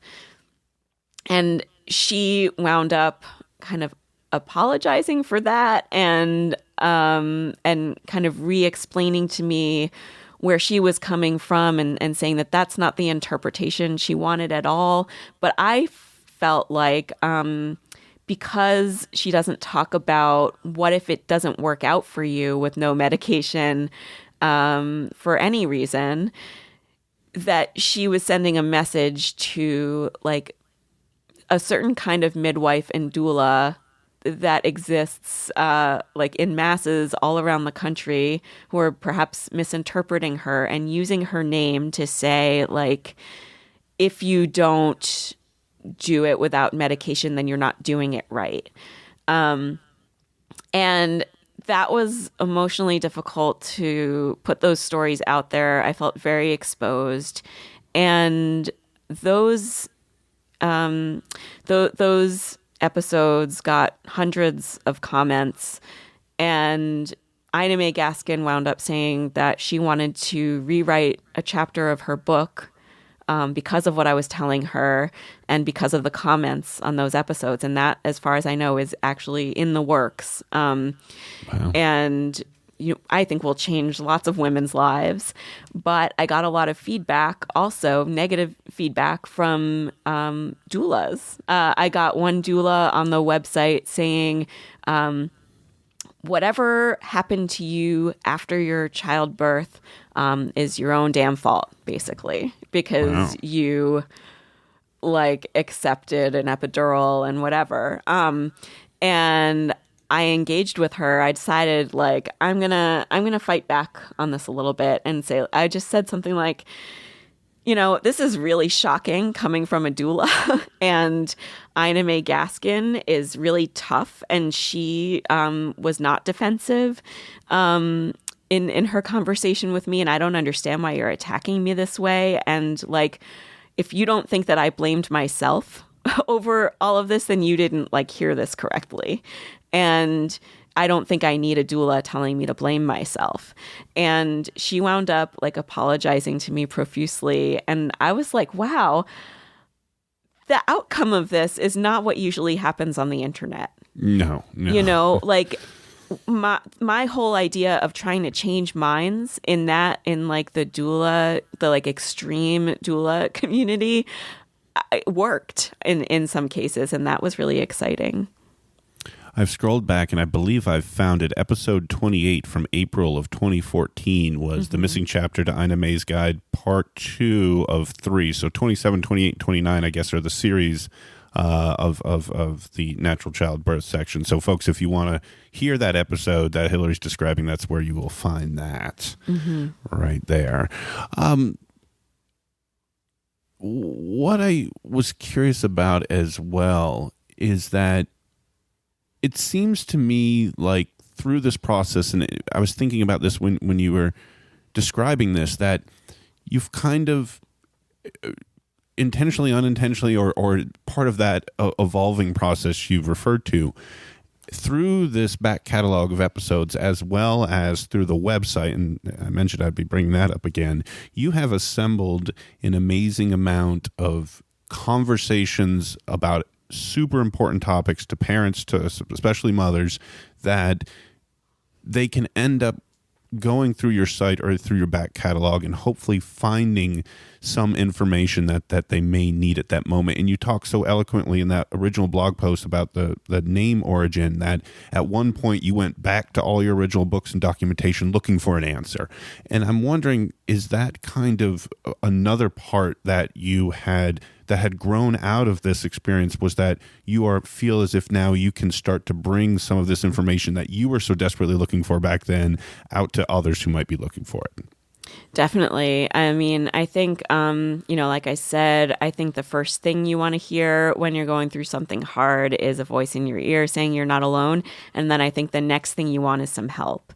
And she wound up kind of apologizing for that and kind of re-explaining to me where she was coming from and saying that that's not the interpretation she wanted at all. But I felt like because she doesn't talk about what if it doesn't work out for you with no medication for any reason, that she was sending a message to like a certain kind of midwife and doula that exists like in masses all around the country who are perhaps misinterpreting her and using her name to say like, if you don't do it without medication, then you're not doing it right. And that was emotionally difficult to put those stories out there. I felt very exposed, and those episodes got hundreds of comments, and Ina May Gaskin wound up saying that she wanted to rewrite a chapter of her book because of what I was telling her and because of the comments on those episodes. And that, as far as I know, is actually in the works. Wow. And I think will change lots of women's lives. But I got a lot of feedback, also negative feedback from doulas. I got one doula on the website saying, whatever happened to you after your childbirth is your own damn fault, basically, because you like accepted an epidural and whatever. And I engaged with her. I decided like I'm gonna fight back on this a little bit and say, I just said something like, this is really shocking coming from a doula. And Ina May Gaskin is really tough, and she was not defensive in her conversation with me. And I don't understand why you're attacking me this way. And like, if you don't think that I blamed myself over all of this, then you didn't like hear this correctly. And I don't think I need a doula telling me to blame myself. And she wound up like apologizing to me profusely. And I was like, wow, the outcome of this is not what usually happens on the internet. No. Like my whole idea of trying to change minds in like the doula, the like extreme doula community, it worked in some cases, and that was really exciting. I've scrolled back, and I believe I've found it. Episode 28 from April of 2014 was The Missing Chapter to Ina May's Guide, part 2 of 3. So 27, 28, 29, I guess, are the series of the natural childbirth section. So, folks, if you want to hear that episode that Hillary's describing, that's where you will find that right there. What I was curious about as well is that it seems to me like through this process, and I was thinking about this when you were describing this, that you've kind of intentionally, unintentionally, or part of that evolving process you've referred to through this back catalog of episodes, as well as through the website, and I mentioned I'd be bringing that up again, you have assembled an amazing amount of conversations about super important topics to parents, to especially mothers, that they can end up going through your site or through your back catalog and hopefully finding some information that they may need at that moment. And you talk so eloquently in that original blog post about the name origin that at one point you went back to all your original books and documentation looking for an answer. And I'm wondering, is that kind of another part that you had that had grown out of this experience, was that you feel as if now you can start to bring some of this information that you were so desperately looking for back then out to others who might be looking for it? Definitely. I mean, I think, like I said, I think the first thing you want to hear when you're going through something hard is a voice in your ear saying you're not alone. And then I think the next thing you want is some help.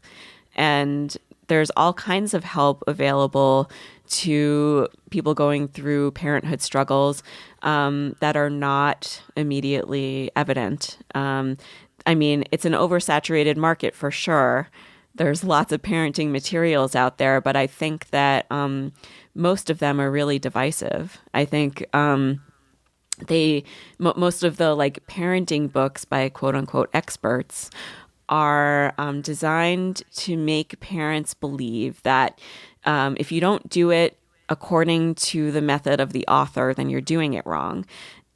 And there's all kinds of help available to people going through parenthood struggles that are not immediately evident. I mean, it's an oversaturated market for sure. There's lots of parenting materials out there, but I think that most of them are really divisive. I think most of the like parenting books by quote unquote experts are designed to make parents believe that if you don't do it according to the method of the author, then you're doing it wrong.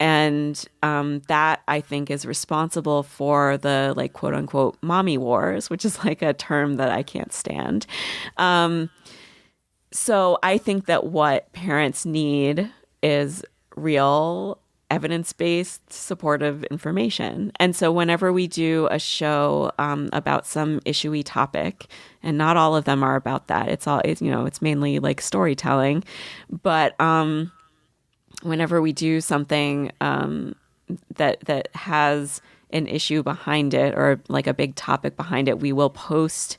And that, I think, is responsible for the, like, quote unquote, mommy wars, which is like a term that I can't stand. So I think that what parents need is real evidence-based supportive information. And so whenever we do a show about some issue-y topic, and not all of them are about that, it's mainly like storytelling, but whenever we do something that has an issue behind it or like a big topic behind it, we will post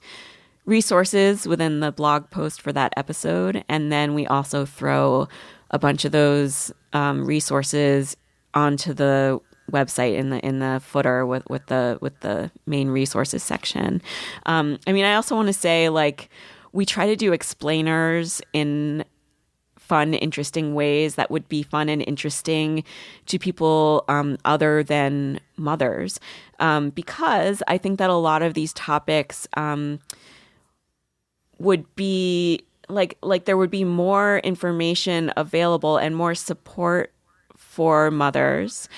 resources within the blog post for that episode. And then we also throw a bunch of those resources onto the website in the footer with the main resources section. I mean, I also want to say, like, we try to do explainers in fun, interesting ways that would be fun and interesting to people other than mothers, because I think that a lot of these topics would be like there would be more information available and more support for mothers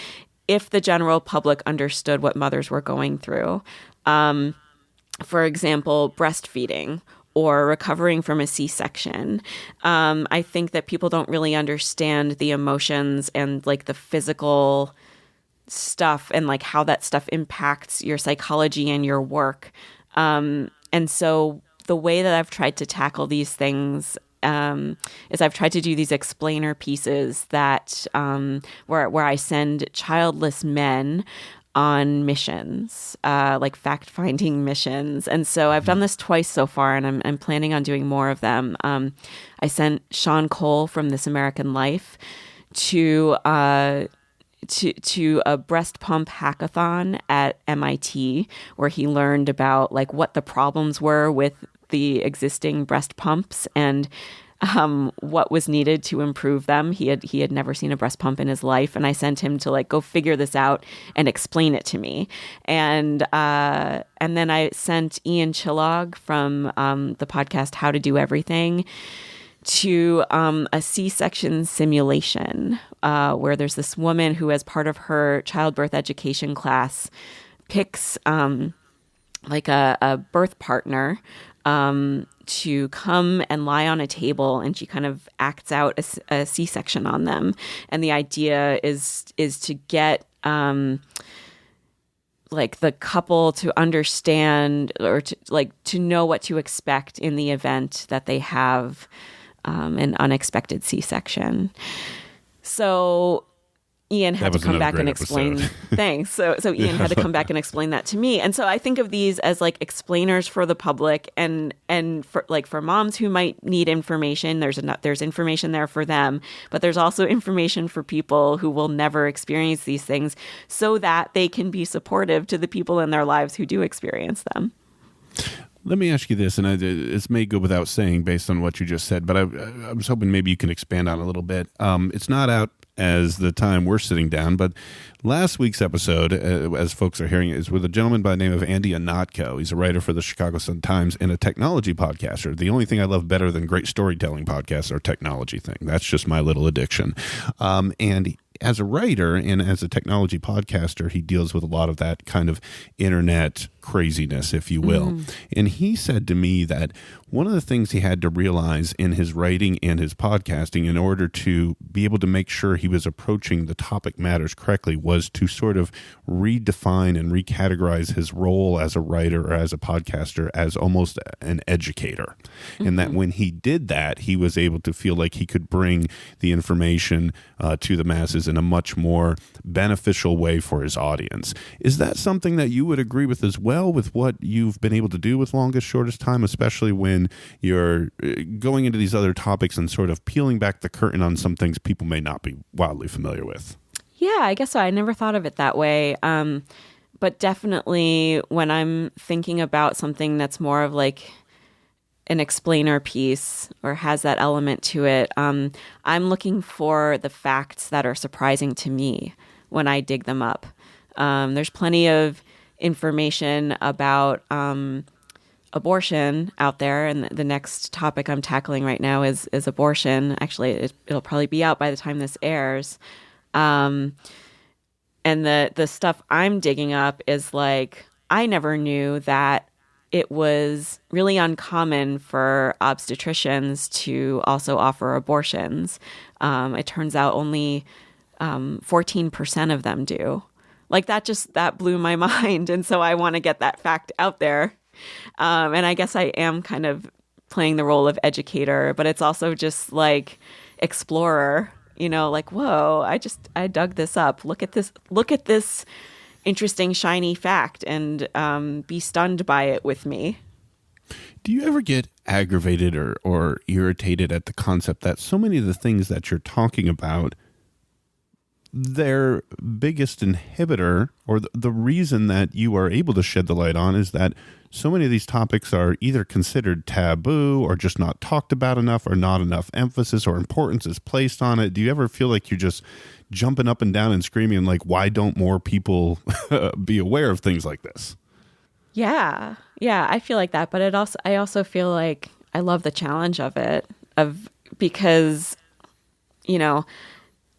if the general public understood what mothers were going through. For example, breastfeeding or recovering from a C-section. I think that people don't really understand the emotions and like the physical stuff and like how that stuff impacts your psychology and your work. And so the way that I've tried to tackle these things is I've tried to do these explainer pieces that where I send childless men on missions, like fact-finding missions. And so I've done this twice so far, and I'm planning on doing more of them. I sent Sean Cole from This American Life to a breast pump hackathon at MIT, where he learned about like what the problems were with the existing breast pumps and what was needed to improve them. He had never seen a breast pump in his life, and I sent him to like go figure this out and explain it to me. And then I sent Ian Chillog from the podcast How to Do Everything to a C-section simulation where there's this woman who, as part of her childbirth education class, picks like a birth partner to come and lie on a table, and she kind of acts out a C-section on them. And the idea is to get like the couple to understand or to know what to expect in the event that they have an unexpected C-section. So Ian had to come back and explain. Thanks. So Ian had to come back and explain that to me. And so I think of these as like explainers for the public and for moms who might need information. There's information there for them, but there's also information for people who will never experience these things, so that they can be supportive to the people in their lives who do experience them. Let me ask you this, and this may go without saying based on what you just said, but I was hoping maybe you can expand on it a little bit. It's not out as the time we're sitting down, but last week's episode, as folks are hearing it, is with a gentleman by the name of Andy Anatko. He's a writer for the Chicago Sun-Times and a technology podcaster. The only thing I love better than great storytelling podcasts are technology thing. That's just my little addiction. And as a writer and as a technology podcaster, he deals with a lot of that kind of internet craziness, if you will. And he said to me that one of the things he had to realize in his writing and his podcasting in order to be able to make sure he was approaching the topic matters correctly was to sort of redefine and recategorize his role as a writer or as a podcaster as almost an educator. And that when he did that, he was able to feel like he could bring the information to the masses in a much more beneficial way for his audience. Is that something that you would agree with as well, with what you've been able to do with Longest Shortest Time, especially when you're going into these other topics and sort of peeling back the curtain on some things people may not be wildly familiar with? Yeah, I guess so. I never thought of it that way. But definitely when I'm thinking about something that's more of like an explainer piece or has that element to it, I'm looking for the facts that are surprising to me when I dig them up. There's plenty of information about abortion out there, and the next topic I'm tackling right now is abortion. Actually, it'll probably be out by the time this airs. And the stuff I'm digging up is like, I never knew that it was really uncommon for obstetricians to also offer abortions. It turns out only 14% of them do. Like that blew my mind. And so I want to get that fact out there. And I guess I am kind of playing the role of educator, but it's also just like explorer, like, whoa, I dug this up. Look at this interesting, shiny fact and be stunned by it with me. Do you ever get aggravated or irritated at the concept that so many of the things that you're talking about, their biggest inhibitor or the reason that you are able to shed the light on is that so many of these topics are either considered taboo or just not talked about enough or not enough emphasis or importance is placed on it? Do you ever feel like you're just jumping up and down and screaming like, why don't more people be aware of things like this? Yeah, I feel like that. But I also feel like I love the challenge of it, because,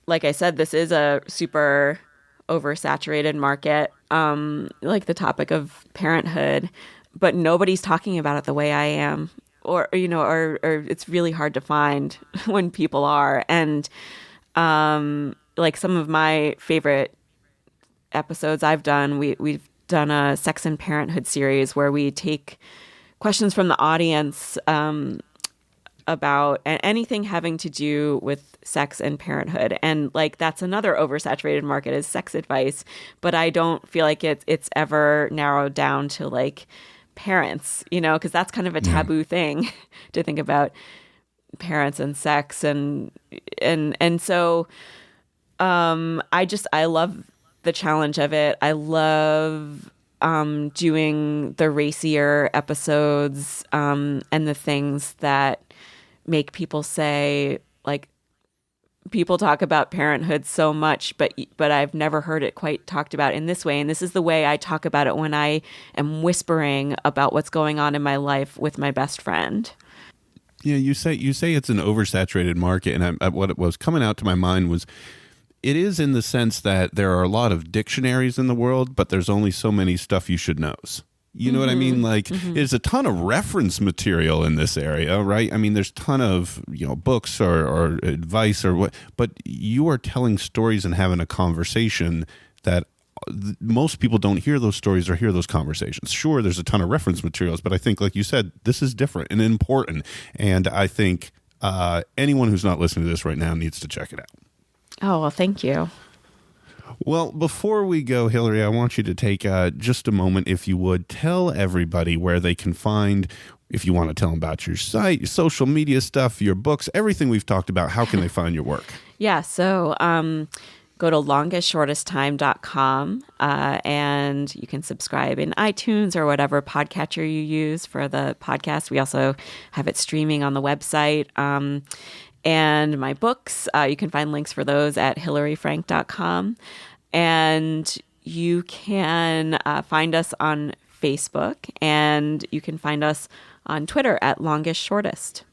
like I said, this is a super oversaturated market, like the topic of parenthood, but nobody's talking about it the way I am, or it's really hard to find when people are. And like some of my favorite episodes I've done, we've done a sex and parenthood series where we take questions from the audience about anything having to do with sex and parenthood. And like, that's another oversaturated market is sex advice, but I don't feel like it's ever narrowed down to like parents, because that's kind of a taboo thing to think about parents and sex. And so I love the challenge of it. I love doing the racier episodes and the things that make people say, like, people talk about parenthood so much, but I've never heard it quite talked about in this way. And this is the way I talk about it when I am whispering about what's going on in my life with my best friend. Yeah, you say it's an oversaturated market, and what was coming out to my mind was, it is in the sense that there are a lot of dictionaries in the world, but there's only so many stuff you should knows. You know what I mean? Like, there's a ton of reference material in this area, right? I mean, there's a ton of, books or advice or what, but you are telling stories and having a conversation that most people don't hear those stories or hear those conversations. Sure, there's a ton of reference materials, but I think, like you said, this is different and important. And I think anyone who's not listening to this right now needs to check it out. Oh, well, thank you. Well, before we go, Hillary, I want you to take just a moment, if you would, tell everybody where they can find, if you want to tell them about your site, your social media stuff, your books, everything we've talked about. How can they find your work? Yeah, so go to longestshortesttime.com and you can subscribe in iTunes or whatever podcatcher you use for the podcast. We also have it streaming on the website. And my books, you can find links for those at hillaryfrank.com. And you can find us on Facebook, and you can find us on Twitter at longestshortest.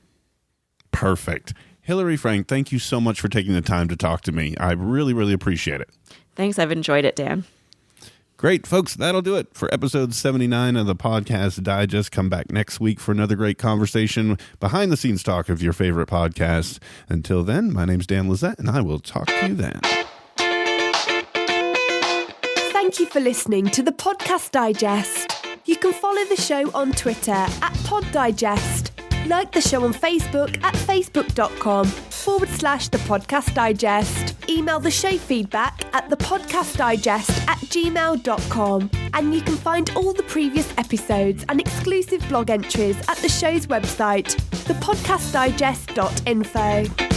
Perfect. Hillary Frank, thank you so much for taking the time to talk to me. I really, really appreciate it. Thanks. I've enjoyed it, Dan. Great, folks. That'll do it for episode 79 of the Podcast Digest. Come back next week for another great conversation, behind-the-scenes talk of your favorite podcast. Until then, my name's Dan Lizette, and I will talk to you then. Thank you for listening to the Podcast Digest. You can follow the show on Twitter at PodDigest. Like the show on Facebook at facebook.com/The Podcast Digest. Email the show feedback at thepodcastdigest@gmail.com. And you can find all the previous episodes and exclusive blog entries at the show's website, thepodcastdigest.info.